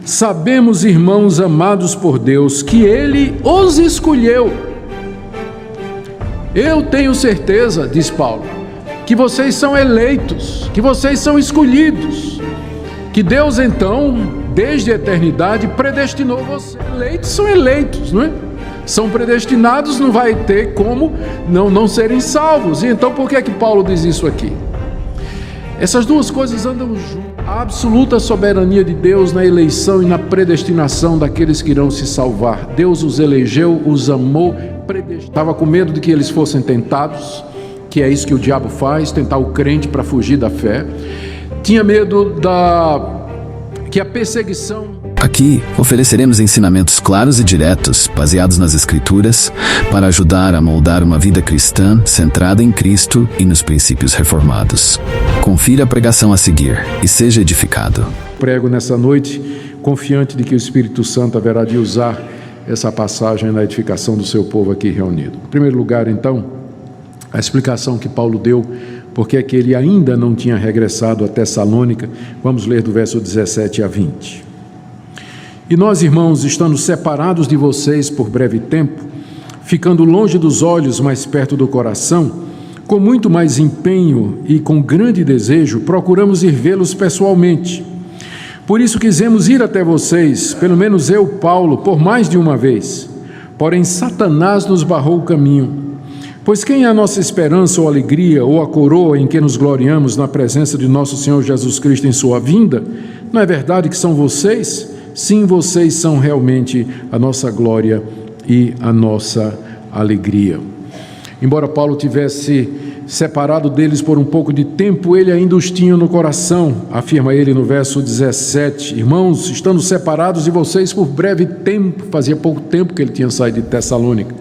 sabemos, irmãos amados por Deus, que Ele os escolheu. Eu tenho certeza, diz Paulo, que vocês são eleitos, que vocês são escolhidos, que Deus então, desde a eternidade, predestinou vocês. Eleitos são eleitos, não é? São predestinados, não vai ter como não serem salvos. E então por que é que Paulo diz isso aqui? Essas duas coisas andam juntas. A absoluta soberania de Deus na eleição e na predestinação daqueles que irão se salvar. Deus os elegeu, os amou, estava com medo de que eles fossem tentados, que é isso que o diabo faz, tentar o crente para fugir da fé. Tinha medo que a perseguição... Aqui ofereceremos ensinamentos claros e diretos, baseados nas Escrituras, para ajudar a moldar uma vida cristã centrada em Cristo e nos princípios reformados. Confira a pregação a seguir e seja edificado. Prego nessa noite, confiante de que o Espírito Santo haverá de usar essa passagem na edificação do seu povo aqui reunido. Em primeiro lugar, então, a explicação que Paulo deu, porque é que ele ainda não tinha regressado a Tessalônica. Vamos ler do verso 17 a 20. E nós, irmãos, estando separados de vocês por breve tempo, ficando longe dos olhos, mais perto do coração, com muito mais empenho e com grande desejo, procuramos ir vê-los pessoalmente. Por isso quisemos ir até vocês, pelo menos eu, Paulo, por mais de uma vez. Porém, Satanás nos barrou o caminho. Pois quem é a nossa esperança ou alegria, ou a coroa em que nos gloriamos na presença de nosso Senhor Jesus Cristo em sua vinda? Não é verdade que são vocês? Sim, vocês são realmente a nossa glória e a nossa alegria. Embora Paulo tivesse separado deles por um pouco de tempo, ele ainda os tinha no coração, afirma ele no verso 17. Irmãos, estando separados de vocês por breve tempo, fazia pouco tempo que ele tinha saído de Tessalônica,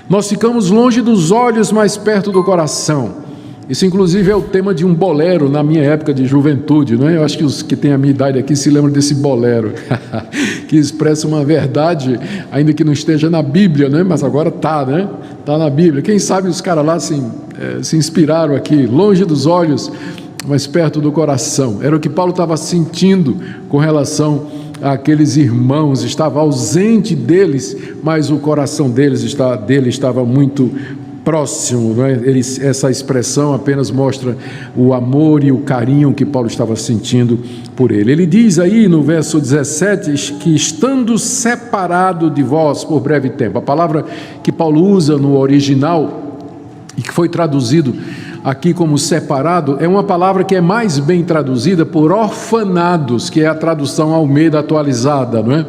nós ficamos longe dos olhos, mais perto do coração. Isso, inclusive, é o tema de um bolero na minha época de juventude, não é? Eu acho que os que têm a minha idade aqui se lembram desse bolero, que expressa uma verdade, ainda que não esteja na Bíblia, né? Mas agora está, né? Está na Bíblia. Quem sabe os caras lá se inspiraram aqui, longe dos olhos, mas perto do coração. Era o que Paulo estava sentindo com relação àqueles irmãos, estava ausente deles, mas o coração dele estava muito próximo, não é? Essa expressão apenas mostra o amor e o carinho que Paulo estava sentindo por ele. Ele diz aí no verso 17 que estando separado de vós por breve tempo. A palavra que Paulo usa no original e que foi traduzido aqui como separado é uma palavra que é mais bem traduzida por orfanados, que é a tradução Almeida atualizada, não é?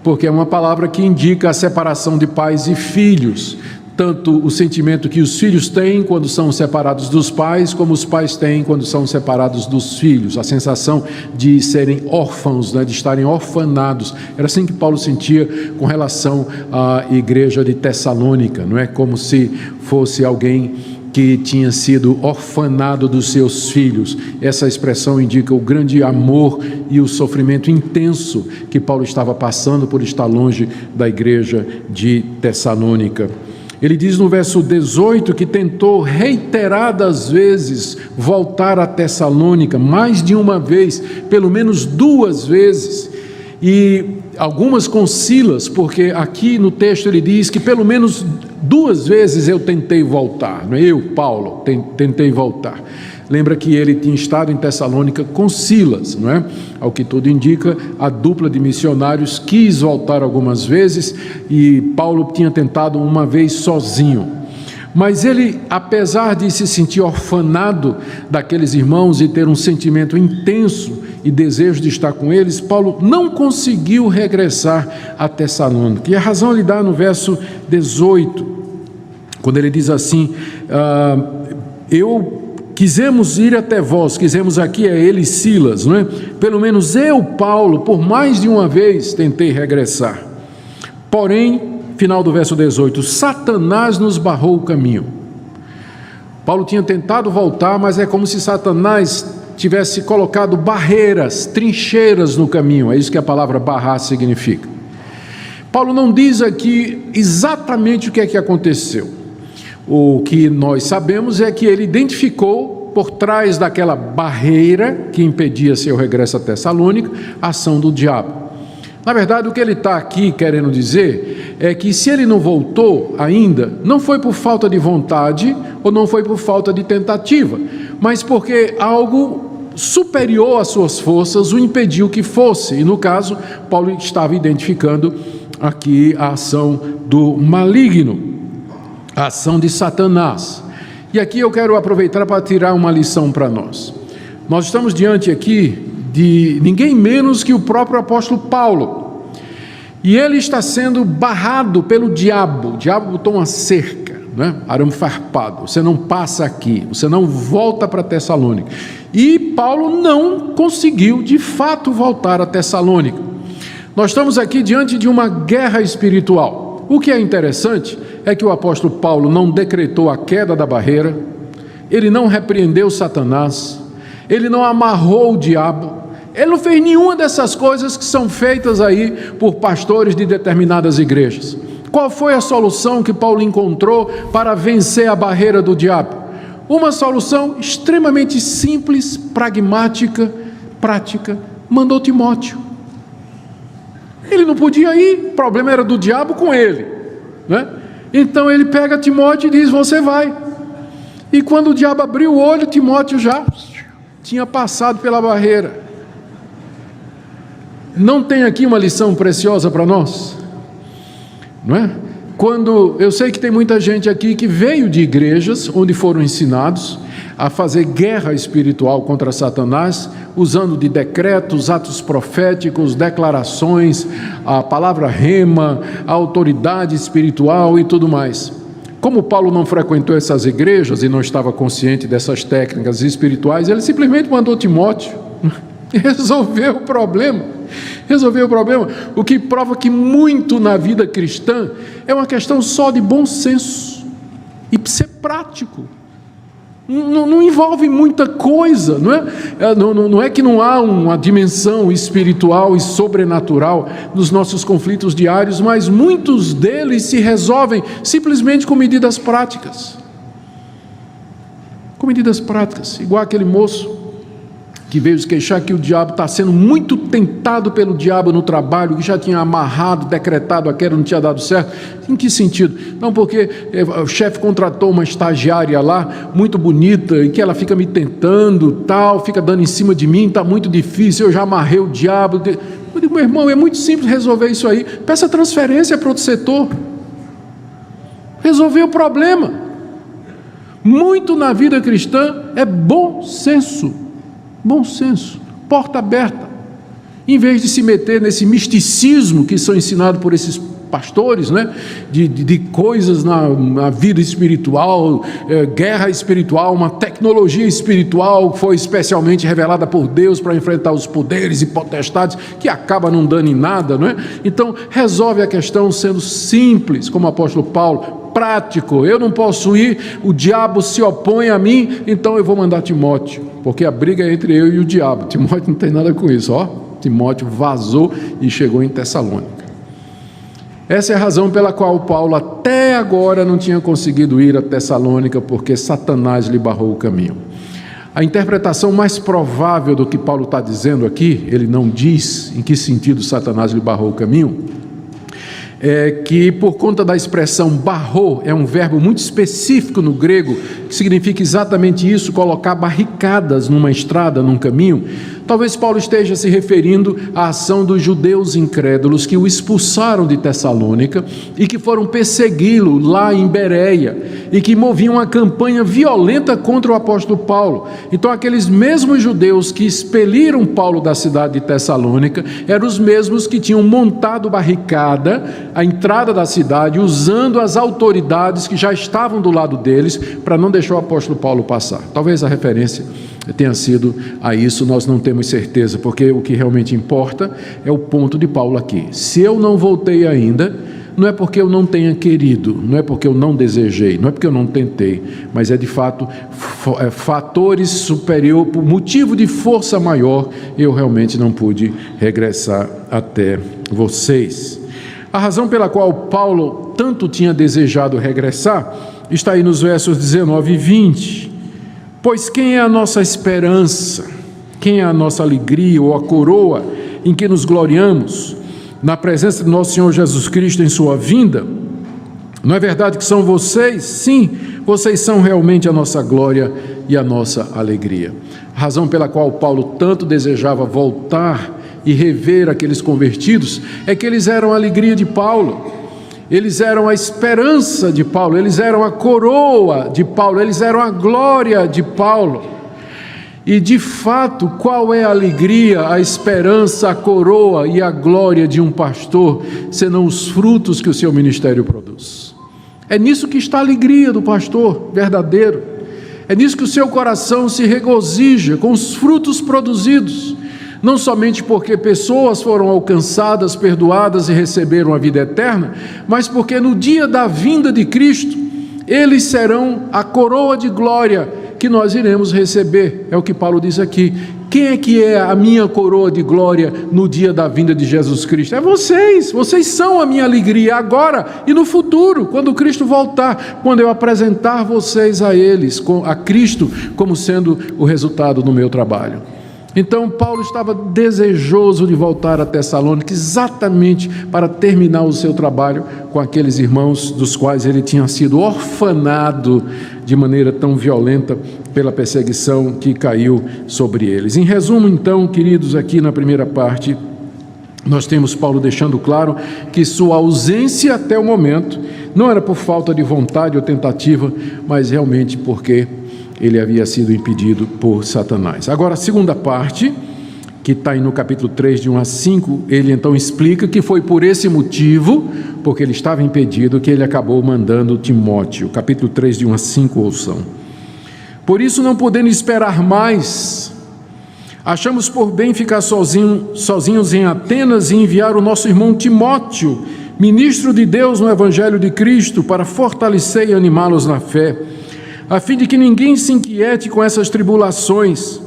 Porque é uma palavra que indica a separação de pais e filhos. Tanto o sentimento que os filhos têm quando são separados dos pais, como os pais têm quando são separados dos filhos. A sensação de serem órfãos, né, de estarem orfanados. Era assim que Paulo sentia com relação à igreja de Tessalônica. Não é como se fosse alguém que tinha sido orfanado dos seus filhos. Essa expressão indica o grande amor e o sofrimento intenso que Paulo estava passando por estar longe da igreja de Tessalônica. Ele diz no verso 18 que tentou reiteradas vezes voltar a Tessalônica, mais de uma vez, pelo menos 2 vezes, e algumas com Silas, porque aqui no texto ele diz que pelo menos 2 vezes eu tentei voltar, não é? Eu, Paulo, tentei voltar. Lembra que ele tinha estado em Tessalônica com Silas, não é? Ao que tudo indica, a dupla de missionários quis voltar algumas vezes e Paulo tinha tentado uma vez sozinho. Mas ele, apesar de se sentir orfanado daqueles irmãos e ter um sentimento intenso e desejo de estar com eles, Paulo não conseguiu regressar a Tessalônica. E a razão ele dá no verso 18, quando ele diz assim, quisemos ir até vós, quisemos aqui é ele e Silas, não é? Pelo menos eu, Paulo, por mais de uma vez tentei regressar. Porém, final do verso 18, Satanás nos barrou o caminho. Paulo tinha tentado voltar, mas é como se Satanás tivesse colocado barreiras, trincheiras no caminho. É isso que a palavra barrar significa. Paulo não diz aqui exatamente o que é que aconteceu. O que nós sabemos é que ele identificou por trás daquela barreira que impedia seu regresso a Tessalônica a ação do diabo. Na verdade, o que ele está aqui querendo dizer é que se ele não voltou ainda, não foi por falta de vontade ou não foi por falta de tentativa, mas porque algo superior às suas forças o impediu que fosse. E no caso, Paulo estava identificando aqui a ação do maligno, a ação de Satanás. E aqui eu quero aproveitar para tirar uma lição para nós. Nós estamos diante aqui de ninguém menos que o próprio apóstolo Paulo. E ele está sendo barrado pelo diabo. O diabo botou uma cerca, né? Arame farpado. Você não passa aqui, você não volta para Tessalônica. E Paulo não conseguiu, de fato, voltar a Tessalônica. Nós estamos aqui diante de uma guerra espiritual. O que é interessante é que o apóstolo Paulo não decretou a queda da barreira, ele não repreendeu Satanás, ele não amarrou o diabo, ele não fez nenhuma dessas coisas que são feitas aí por pastores de determinadas igrejas. Qual foi a solução que Paulo encontrou para vencer a barreira do diabo? Uma solução extremamente simples, pragmática, prática: mandou Timóteo. Ele não podia ir, o problema era do diabo com ele, né? Então ele pega Timóteo e diz: você vai. E quando o diabo abriu o olho, Timóteo já tinha passado pela barreira. Não tem aqui uma lição preciosa para nós? Não é? Quando eu sei que tem muita gente aqui que veio de igrejas onde foram ensinados a fazer guerra espiritual contra Satanás, usando de decretos, atos proféticos, declarações, a palavra rema, a autoridade espiritual e tudo mais. Como Paulo não frequentou essas igrejas e não estava consciente dessas técnicas espirituais, ele simplesmente mandou Timóteo. Resolveu o problema. O que prova que muito na vida cristã é uma questão só de bom senso e ser prático. Não envolve muita coisa, não é? Não é que não há uma dimensão espiritual e sobrenatural nos nossos conflitos diários, mas muitos deles se resolvem simplesmente com medidas práticas. Com medidas práticas, igual aquele moço que veio se queixar que o diabo está sendo muito tentado pelo diabo no trabalho, que já tinha amarrado, decretado a queda, não tinha dado certo. Em que sentido? Não, porque o chefe contratou uma estagiária lá, muito bonita, e que ela fica me tentando, tal, fica dando em cima de mim, está muito difícil, eu já amarrei o diabo. Eu digo: meu irmão, é muito simples resolver isso aí, peça transferência para outro setor. Resolver o problema. Muito na vida cristã é bom senso. Bom senso, porta aberta. Em vez de se meter nesse misticismo que são ensinados por esses pastores, né? de coisas na vida espiritual, guerra espiritual, uma tecnologia espiritual que foi especialmente revelada por Deus para enfrentar os poderes e potestades, que acaba não dando em nada, não é? Então, resolve a questão sendo simples, como o apóstolo Paulo, prático. Eu não posso ir, o diabo se opõe a mim, então eu vou mandar Timóteo, porque a briga é entre eu e o diabo. Timóteo não tem nada com isso, ó. Timóteo vazou e chegou em Tessalônica. Essa é a razão pela qual Paulo até agora não tinha conseguido ir a Tessalônica, porque Satanás lhe barrou o caminho. A interpretação mais provável do que Paulo está dizendo aqui, ele não diz em que sentido Satanás lhe barrou o caminho, é que por conta da expressão barrou, é um verbo muito específico no grego, que significa exatamente isso, colocar barricadas numa estrada, num caminho. Talvez Paulo esteja se referindo à ação dos judeus incrédulos que o expulsaram de Tessalônica e que foram persegui-lo lá em Bereia e que moviam uma campanha violenta contra o apóstolo Paulo. Então aqueles mesmos judeus que expeliram Paulo da cidade de Tessalônica eram os mesmos que tinham montado barricada à entrada da cidade, usando as autoridades que já estavam do lado deles para não deixar o apóstolo Paulo passar. Talvez a referência tenha sido a isso, nós não temos certeza, porque o que realmente importa é o ponto de Paulo aqui. Se eu não voltei ainda, não é porque eu não tenha querido, não é porque eu não desejei, não é porque eu não tentei, mas é de fato fatores superiores, por motivo de força maior, eu realmente não pude regressar até vocês. A razão pela qual Paulo tanto tinha desejado regressar está aí nos versos 19 e 20. Pois quem é a nossa esperança? Quem é a nossa alegria ou a coroa em que nos gloriamos? na presença de nosso Senhor Jesus Cristo em sua vinda. Não é verdade que são vocês? Sim, vocês são realmente a nossa glória e a nossa alegria. A razão pela qual Paulo tanto desejava voltar e rever aqueles convertidos é que eles eram a alegria de Paulo, eles eram a esperança de Paulo, eles eram a coroa de Paulo, eles eram a glória de Paulo. E de fato, qual é a alegria, a esperança, a coroa e a glória de um pastor, senão os frutos que o seu ministério produz? É nisso que está a alegria do pastor verdadeiro. É nisso que o seu coração se regozija, com os frutos produzidos. Não somente porque pessoas foram alcançadas, perdoadas e receberam a vida eterna, mas porque no dia da vinda de Cristo, eles serão a coroa de glória que nós iremos receber. É o que Paulo diz aqui. Quem é que é a minha coroa de glória no dia da vinda de Jesus Cristo? É vocês. Vocês são a minha alegria agora e no futuro, quando Cristo voltar, quando eu apresentar vocês a eles, a Cristo, como sendo o resultado do meu trabalho. Então Paulo estava desejoso de voltar a Tessalônica exatamente para terminar o seu trabalho com aqueles irmãos dos quais ele tinha sido orfanado de maneira tão violenta pela perseguição que caiu sobre eles. Em resumo, então, queridos, aqui na primeira parte, nós temos Paulo deixando claro que sua ausência até o momento não era por falta de vontade ou tentativa, mas realmente porque ele havia sido impedido por Satanás. Agora, a segunda parte, que está aí no capítulo 3, de 1 a 5, ele então explica que foi por esse motivo, porque ele estava impedido, que ele acabou mandando Timóteo. Capítulo 3, de 1 a 5, ouçam. Por isso, não podendo esperar mais, achamos por bem ficar sozinhos em Atenas e enviar o nosso irmão Timóteo, ministro de Deus no Evangelho de Cristo, para fortalecer e animá-los na fé, a fim de que ninguém se inquiete com essas tribulações,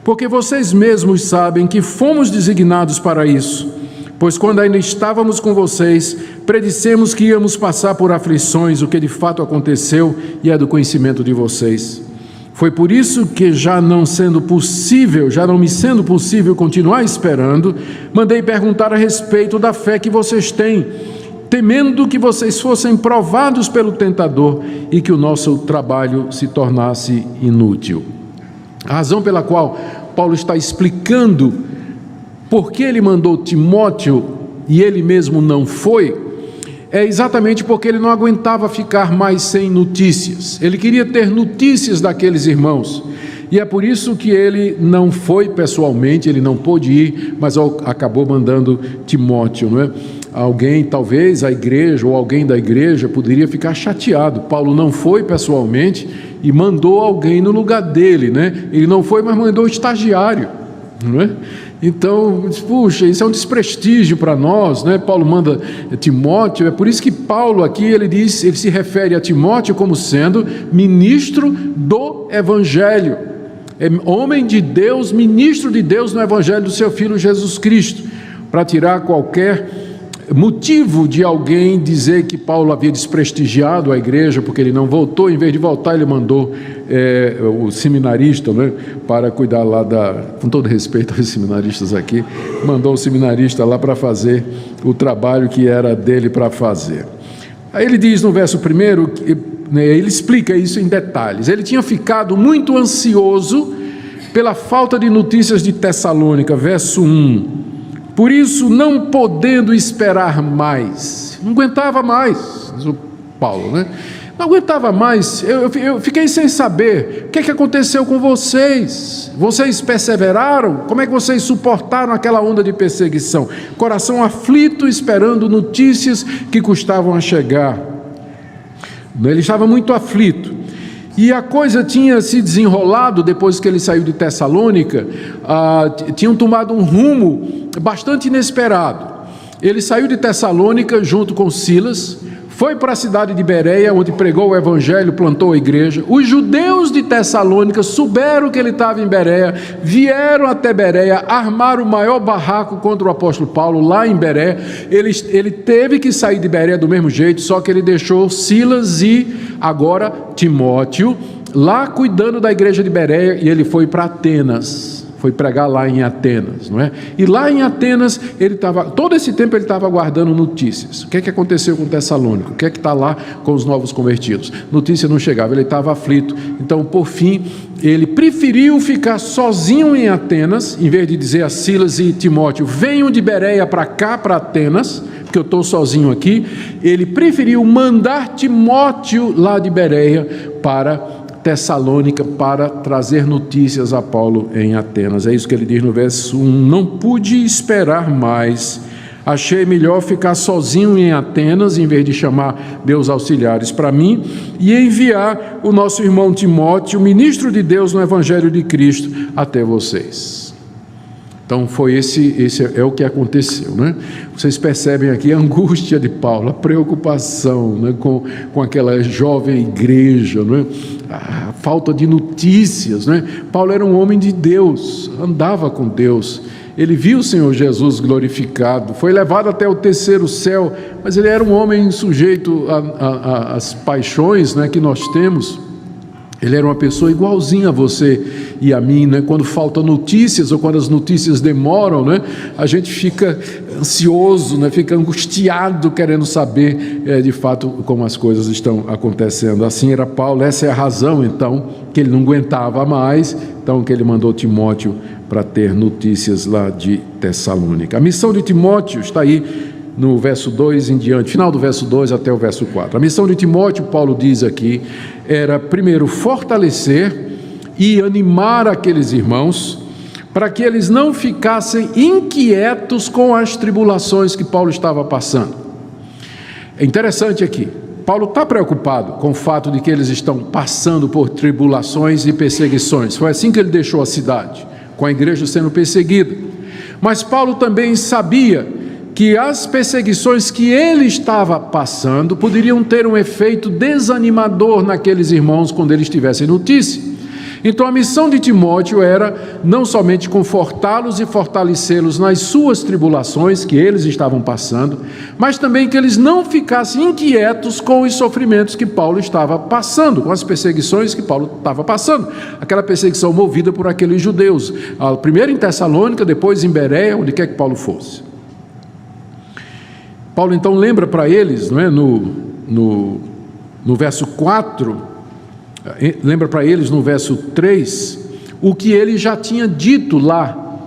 porque vocês mesmos sabem que fomos designados para isso, pois quando ainda estávamos com vocês, predissemos que íamos passar por aflições, o que de fato aconteceu e é do conhecimento de vocês. Foi por isso que já não me sendo possível continuar esperando, mandei perguntar a respeito da fé que vocês têm, temendo que vocês fossem provados pelo tentador e que o nosso trabalho se tornasse inútil. A razão pela qual Paulo está explicando por que ele mandou Timóteo e ele mesmo não foi, é exatamente porque ele não aguentava ficar mais sem notícias. Ele queria ter notícias daqueles irmãos. E é por isso que ele não foi pessoalmente, ele não pôde ir, mas acabou mandando Timóteo, não é? Alguém, talvez a igreja ou alguém da igreja poderia ficar chateado. Paulo não foi pessoalmente e mandou alguém no lugar dele, né? Ele não foi, mas mandou o estagiário, não é? Então, puxa, isso é um desprestígio para nós, né? Paulo manda Timóteo, é por isso que Paulo aqui, ele se refere a Timóteo como sendo ministro do Evangelho, é homem de Deus, ministro de Deus no Evangelho do seu Filho Jesus Cristo, para tirar qualquer motivo de alguém dizer que Paulo havia desprestigiado a igreja porque ele não voltou. Em vez de voltar, ele mandou o seminarista, né, para cuidar lá com todo respeito aos seminaristas aqui, mandou o seminarista lá para fazer o trabalho que era dele para fazer. Aí ele diz no verso 1, ele explica isso em detalhes. Ele tinha ficado muito ansioso pela falta de notícias de Tessalônica, verso 1. Por isso, não podendo esperar mais, não aguentava mais, diz o Paulo, né? Não aguentava mais, eu fiquei sem saber o que é que aconteceu com vocês. Vocês perseveraram? Como é que vocês suportaram aquela onda de perseguição? Coração aflito, esperando notícias que custavam a chegar. Ele estava muito aflito. E a coisa tinha se desenrolado depois que ele saiu de Tessalônica, tinham tomado um rumo bastante inesperado. Ele saiu de Tessalônica junto com Silas, foi para a cidade de Bereia, onde pregou o evangelho, plantou a igreja. Os judeus de Tessalônica souberam que ele estava em Bereia, vieram até Bereia, armaram o maior barraco contra o apóstolo Paulo lá em Bereia. Ele teve que sair de Bereia do mesmo jeito, só que ele deixou Silas e agora Timóteo lá cuidando da igreja de Bereia, e ele foi para Atenas. foi pregar lá em Atenas, não é? E lá em Atenas, todo esse tempo ele estava aguardando notícias. O que é que aconteceu com Tessalônica? O que é que está lá com os novos convertidos? Notícia não chegava, ele estava aflito. Então, por fim, ele preferiu ficar sozinho em Atenas, em vez de dizer a Silas e Timóteo, venham de Bereia para cá, para Atenas, porque eu estou sozinho aqui. Ele preferiu mandar Timóteo lá de Bereia para Tessalônica para trazer notícias a Paulo em Atenas. É isso que ele diz no verso 1: não pude esperar mais, achei melhor ficar sozinho em Atenas, em vez de chamar meus auxiliares para mim, e enviar o nosso irmão Timóteo, ministro de Deus no Evangelho de Cristo, até vocês. Então foi esse é o que aconteceu, né? Vocês percebem aqui a angústia de Paulo, a preocupação, né, com aquela jovem igreja, né? A falta de notícias, né? Paulo era um homem de Deus, andava com Deus, ele viu o Senhor Jesus glorificado, foi levado até o terceiro céu, mas ele era um homem sujeito às paixões, né, que nós temos. Ele era uma pessoa igualzinha a você e a mim, né? Quando faltam notícias ou quando as notícias demoram, né? A gente fica ansioso, né? Fica angustiado querendo saber de fato como as coisas estão acontecendo. Assim era Paulo. Essa é a razão então que ele não aguentava mais, então que ele mandou Timóteo para ter notícias lá de Tessalônica. A missão de Timóteo está aí no verso 2 em diante, final do verso 2 até o verso 4. A missão de Timóteo, Paulo diz aqui, era primeiro fortalecer e animar aqueles irmãos, para que eles não ficassem inquietos com as tribulações que Paulo estava passando. É interessante aqui, Paulo está preocupado com o fato de que eles estão passando por tribulações e perseguições. Foi assim que ele deixou a cidade, com a igreja sendo perseguida. Mas Paulo também sabia que as perseguições que ele estava passando poderiam ter um efeito desanimador naqueles irmãos quando eles tivessem notícia. Então a missão de Timóteo era não somente confortá-los e fortalecê-los nas suas tribulações que eles estavam passando, mas também que eles não ficassem inquietos com os sofrimentos que Paulo estava passando, com as perseguições que Paulo estava passando. Aquela perseguição movida por aqueles judeus, primeiro em Tessalônica, depois em Bereia, onde quer que Paulo fosse. Paulo então lembra para eles, não é, no verso 4, lembra para eles no verso 3, o que ele já tinha dito lá,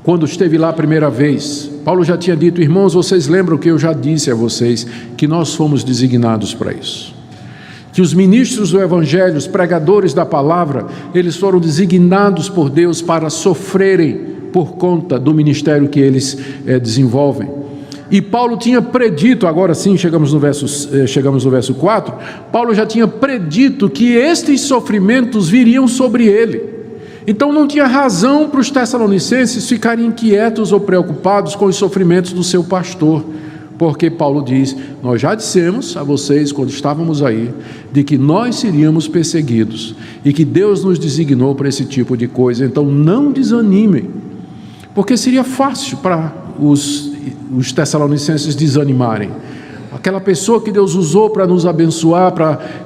quando esteve lá a primeira vez. Paulo já tinha dito: irmãos, vocês lembram que eu já disse a vocês que nós fomos designados para isso, que os ministros do Evangelho, os pregadores da palavra, eles foram designados por Deus para sofrerem por conta do ministério que eles desenvolvem. E Paulo tinha predito, agora sim chegamos no verso 4, Paulo já tinha predito que estes sofrimentos viriam sobre ele. Então não tinha razão para os tessalonicenses ficarem inquietos ou preocupados com os sofrimentos do seu pastor, porque Paulo diz: nós já dissemos a vocês quando estávamos aí, de que nós seríamos perseguidos, e que Deus nos designou para esse tipo de coisa. Então não desanimem, porque seria fácil para os tessalonicenses desanimarem. Aquela pessoa que Deus usou para nos abençoar,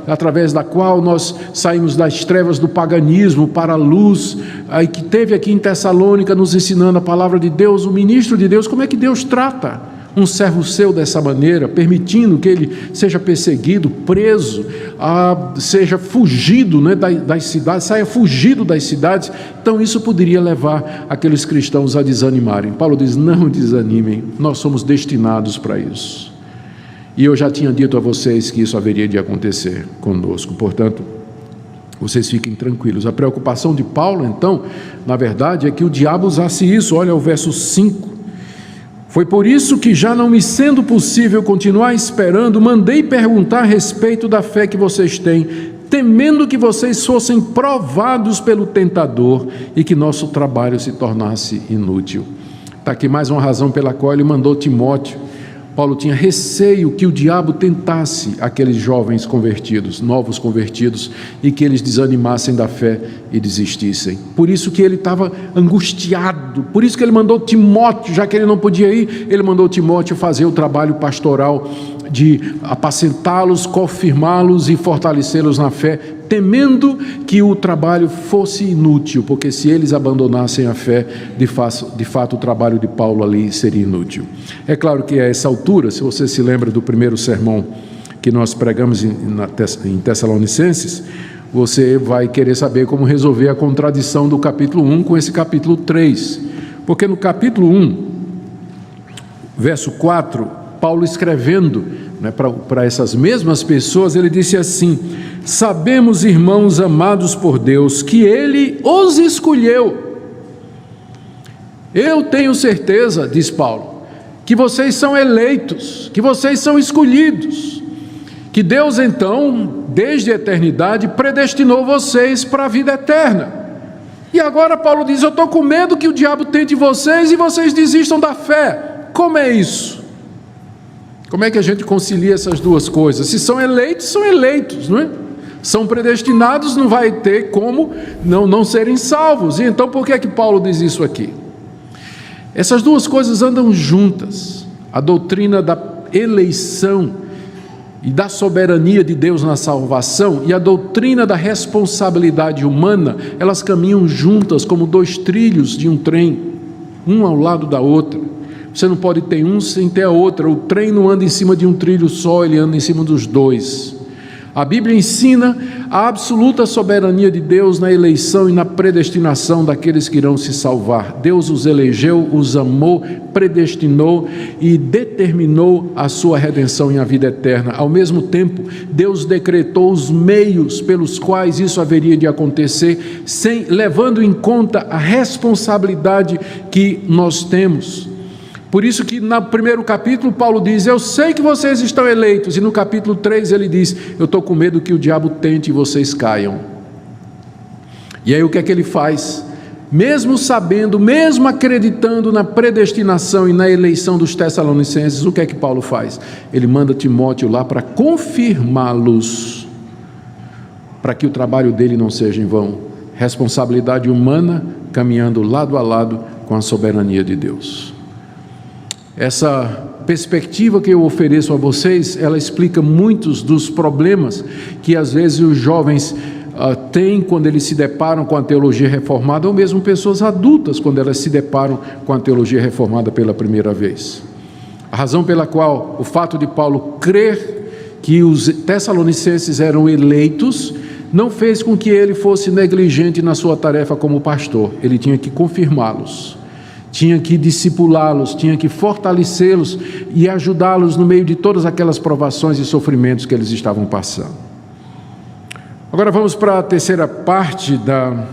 através da qual nós saímos das trevas do paganismo para a luz, aí que teve aqui em Tessalônica nos ensinando a palavra de Deus, o ministro de Deus. Como é que Deus trata um servo seu dessa maneira, permitindo que ele seja perseguido, preso, seja fugido, né, das cidades, saia fugido das cidades? Então isso poderia levar aqueles cristãos a desanimarem. Paulo diz: não desanimem, nós somos destinados para isso. E eu já tinha dito a vocês que isso haveria de acontecer conosco, portanto, vocês fiquem tranquilos. A preocupação de Paulo, então, na verdade, é que o diabo usasse isso. Olha o verso 5. Foi por isso que, já não me sendo possível continuar esperando, mandei perguntar a respeito da fé que vocês têm, temendo que vocês fossem provados pelo tentador e que nosso trabalho se tornasse inútil. Está aqui mais uma razão pela qual ele mandou Timóteo. Paulo tinha receio que o diabo tentasse aqueles jovens convertidos, novos convertidos, e que eles desanimassem da fé e desistissem. Por isso que ele estava angustiado, por isso que ele mandou Timóteo, já que ele não podia ir, ele mandou Timóteo fazer o trabalho pastoral de apacentá-los, confirmá-los e fortalecê-los na fé, temendo que o trabalho fosse inútil, porque se eles abandonassem a fé, de fato o trabalho de Paulo ali seria inútil. É claro que a essa altura, se você se lembra do primeiro sermão que nós pregamos em Tessalonicenses, você vai querer saber como resolver a contradição do capítulo 1 com esse capítulo 3. Porque no capítulo 1, verso 4, Paulo escrevendo, né, para essas mesmas pessoas, ele disse assim: sabemos, irmãos amados por Deus, que Ele os escolheu. Eu tenho certeza, diz Paulo, que vocês são eleitos, que vocês são escolhidos, que Deus então, desde a eternidade, predestinou vocês para a vida eterna. E agora Paulo diz: eu estou com medo que o diabo tente vocês e vocês desistam da fé. Como é isso? Como é que a gente concilia essas duas coisas? Se são eleitos, não é? São predestinados, não vai ter como não serem salvos. E então por que é que Paulo diz isso aqui? Essas duas coisas andam juntas. A doutrina da eleição e da soberania de Deus na salvação e a doutrina da responsabilidade humana, elas caminham juntas como dois trilhos de um trem, um ao lado da outra. Você não pode ter um sem ter a outra. O trem não anda em cima de um trilho só, ele anda em cima dos dois. A Bíblia ensina a absoluta soberania de Deus na eleição e na predestinação daqueles que irão se salvar. Deus os elegeu, os amou, predestinou e determinou a sua redenção e a vida eterna. Ao mesmo tempo, Deus decretou os meios pelos quais isso haveria de acontecer, levando em conta a responsabilidade que nós temos. Por isso que no primeiro capítulo Paulo diz: eu sei que vocês estão eleitos, e no capítulo 3 ele diz: eu estou com medo que o diabo tente e vocês caiam. E aí o que é que ele faz? Mesmo sabendo, mesmo acreditando na predestinação e na eleição dos Tessalonicenses, o que é que Paulo faz? Ele manda Timóteo lá para confirmá-los, para que o trabalho dele não seja em vão. Responsabilidade humana caminhando lado a lado com a soberania de Deus. Essa perspectiva que eu ofereço a vocês, ela explica muitos dos problemas que às vezes os jovens têm quando eles se deparam com a teologia reformada, ou mesmo pessoas adultas quando elas se deparam com a teologia reformada pela primeira vez. A razão pela qual o fato de Paulo crer que os tessalonicenses eram eleitos não fez com que ele fosse negligente na sua tarefa como pastor. Ele tinha que confirmá-los, tinha que discipulá-los, tinha que fortalecê-los e ajudá-los no meio de todas aquelas provações e sofrimentos que eles estavam passando. Agora vamos para a terceira parte da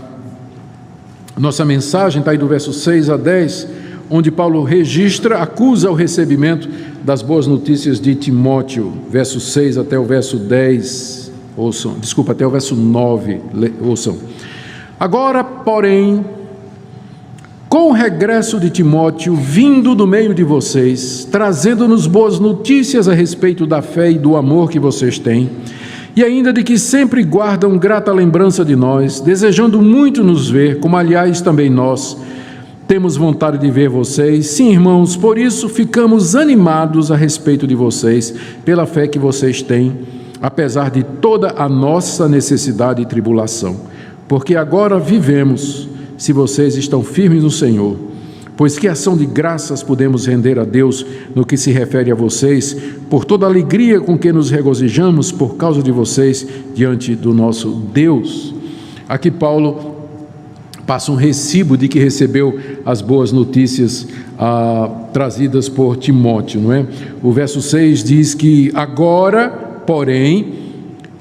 nossa mensagem, está aí do verso 6 a 10, onde Paulo acusa o recebimento das boas notícias de Timóteo, verso 6 até o verso 10, até o verso 9, ouçam. Agora, porém, com o regresso de Timóteo, vindo do meio de vocês, trazendo-nos boas notícias a respeito da fé e do amor que vocês têm, e ainda de que sempre guardam grata lembrança de nós, desejando muito nos ver, como aliás também nós temos vontade de ver vocês. Sim, irmãos, por isso ficamos animados a respeito de vocês, pela fé que vocês têm, apesar de toda a nossa necessidade e tribulação, porque agora vivemos, se vocês estão firmes no Senhor, pois que ação de graças podemos render a Deus no que se refere a vocês, por toda a alegria com que nos regozijamos por causa de vocês diante do nosso Deus. Aqui Paulo passa um recibo de que recebeu as boas notícias trazidas por Timóteo, não é? O verso 6 diz que agora, porém,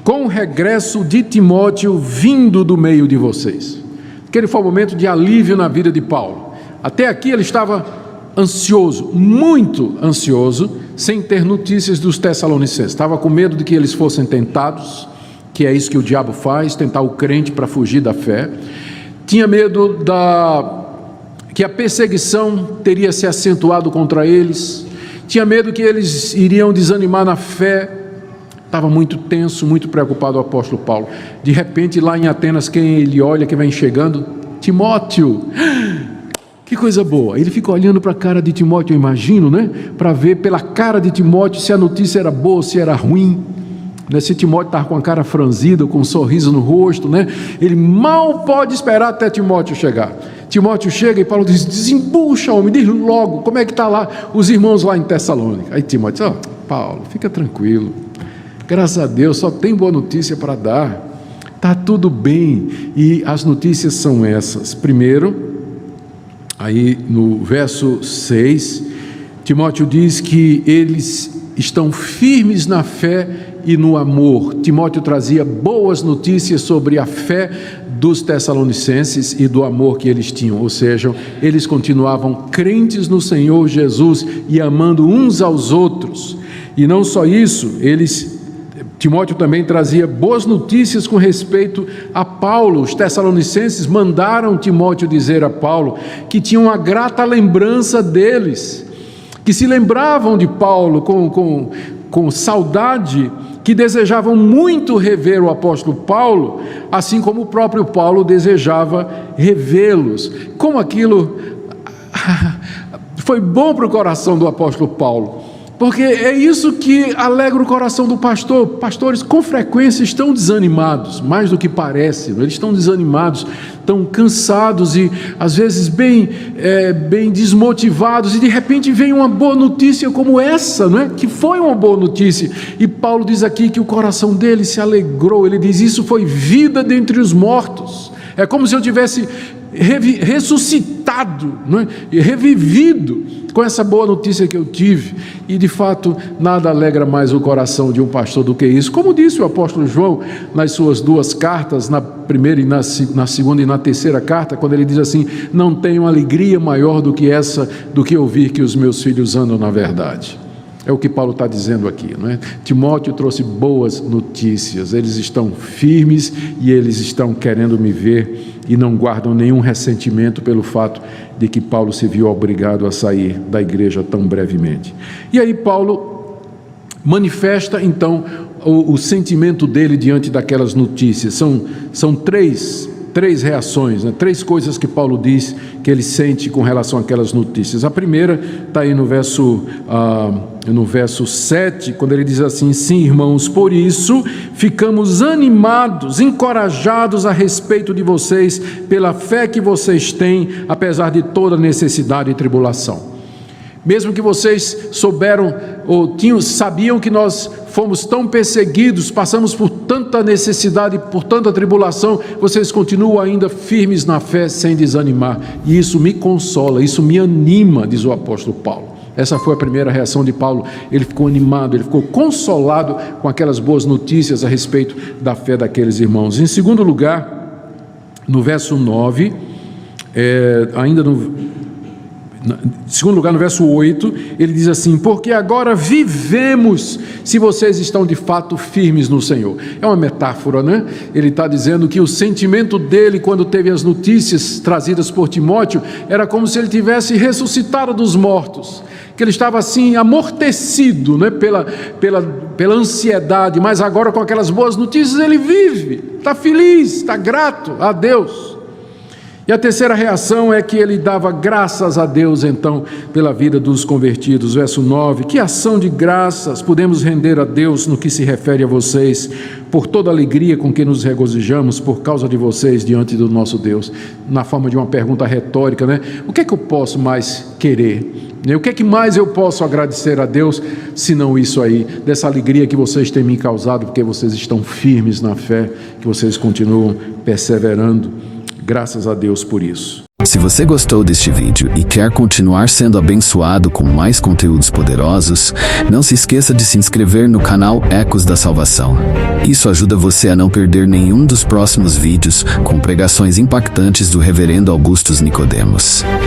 com o regresso de Timóteo vindo do meio de vocês. Aquele foi um momento de alívio na vida de Paulo. Até aqui ele estava ansioso, muito ansioso, sem ter notícias dos Tessalonicenses. Estava com medo de que eles fossem tentados, que é isso que o diabo faz, tentar o crente para fugir da fé. Tinha medo que a perseguição teria se acentuado contra eles. Tinha medo que eles iriam desanimar na fé. Estava muito tenso, muito preocupado o apóstolo Paulo. De repente, lá em Atenas, quem ele olha, que vem chegando? Timóteo. Que coisa boa. Ele fica olhando para a cara de Timóteo, eu imagino, né? Para ver pela cara de Timóteo se a notícia era boa ou se era ruim. Né? Se Timóteo estava com a cara franzida, com um sorriso no rosto, né? Ele mal pode esperar até Timóteo chegar. Timóteo chega e Paulo diz: desembucha, homem, diz logo, como é que está lá os irmãos lá em Tessalônica? Aí Timóteo diz: Paulo, fica tranquilo, graças a Deus só tem boa notícia para dar, está tudo bem. E as notícias são essas. Primeiro, aí no verso 6, Timóteo diz que eles estão firmes na fé e no amor. Timóteo trazia boas notícias sobre a fé dos Tessalonicenses e do amor que eles tinham, ou seja, eles continuavam crentes no Senhor Jesus e amando uns aos outros. E não só isso, Timóteo também trazia boas notícias com respeito a Paulo. Os Tessalonicenses mandaram Timóteo dizer a Paulo que tinham uma grata lembrança deles, que se lembravam de Paulo com saudade, que desejavam muito rever o apóstolo Paulo, assim como o próprio Paulo desejava revê-los. Como aquilo foi bom para o coração do apóstolo Paulo, porque é isso que alegra o coração do pastor. Pastores com frequência estão desanimados, mais do que parece, eles estão desanimados, estão cansados e às vezes bem desmotivados, e de repente vem uma boa notícia como essa, não é? Que foi uma boa notícia, e Paulo diz aqui que o coração dele se alegrou. Ele diz: isso foi vida dentre os mortos, é como se eu tivesse ressuscitado, não é? E revivido com essa boa notícia que eu tive. E de fato nada alegra mais o coração de um pastor do que isso, como disse o apóstolo João nas suas duas cartas, na primeira e na segunda e na terceira carta, quando ele diz assim: não tenho alegria maior do que essa, do que ouvir que os meus filhos andam na verdade. É o que Paulo está dizendo aqui, não é? Timóteo trouxe boas notícias, eles estão firmes e eles estão querendo me ver e não guardam nenhum ressentimento pelo fato de que Paulo se viu obrigado a sair da igreja tão brevemente. E aí Paulo manifesta então o sentimento dele diante daquelas notícias. São três reações, né? Três coisas que Paulo diz que ele sente com relação àquelas notícias. A primeira está aí no verso 7, quando ele diz assim: sim, irmãos, por isso ficamos animados, encorajados a respeito de vocês, pela fé que vocês têm, apesar de toda necessidade e tribulação. Mesmo que vocês sabiam que nós fomos tão perseguidos, passamos por tanta necessidade, por tanta tribulação, vocês continuam ainda firmes na fé, sem desanimar. E isso me consola, isso me anima, diz o apóstolo Paulo. Essa foi a primeira reação de Paulo. Ele ficou animado, ele ficou consolado com aquelas boas notícias a respeito da fé daqueles irmãos. Em segundo lugar, no verso 9, em segundo lugar, no verso 8, ele diz assim: porque agora vivemos, se vocês estão de fato firmes no Senhor. É uma metáfora, né? Ele está dizendo que o sentimento dele, quando teve as notícias trazidas por Timóteo, era como se ele tivesse ressuscitado dos mortos, que ele estava assim amortecido, né? pela ansiedade, mas agora com aquelas boas notícias ele vive, está feliz, está grato a Deus. E a terceira reação é que ele dava graças a Deus, então, pela vida dos convertidos. Verso 9: que ação de graças podemos render a Deus no que se refere a vocês, por toda a alegria com que nos regozijamos por causa de vocês diante do nosso Deus. Na forma de uma pergunta retórica, né? O que é que eu posso mais querer? O que é que mais eu posso agradecer a Deus, senão isso aí, dessa alegria que vocês têm me causado, porque vocês estão firmes na fé, que vocês continuam perseverando. Graças a Deus por isso. Se você gostou deste vídeo e quer continuar sendo abençoado com mais conteúdos poderosos, não se esqueça de se inscrever no canal Ecos da Salvação. Isso ajuda você a não perder nenhum dos próximos vídeos com pregações impactantes do Reverendo Augustus Nicodemos.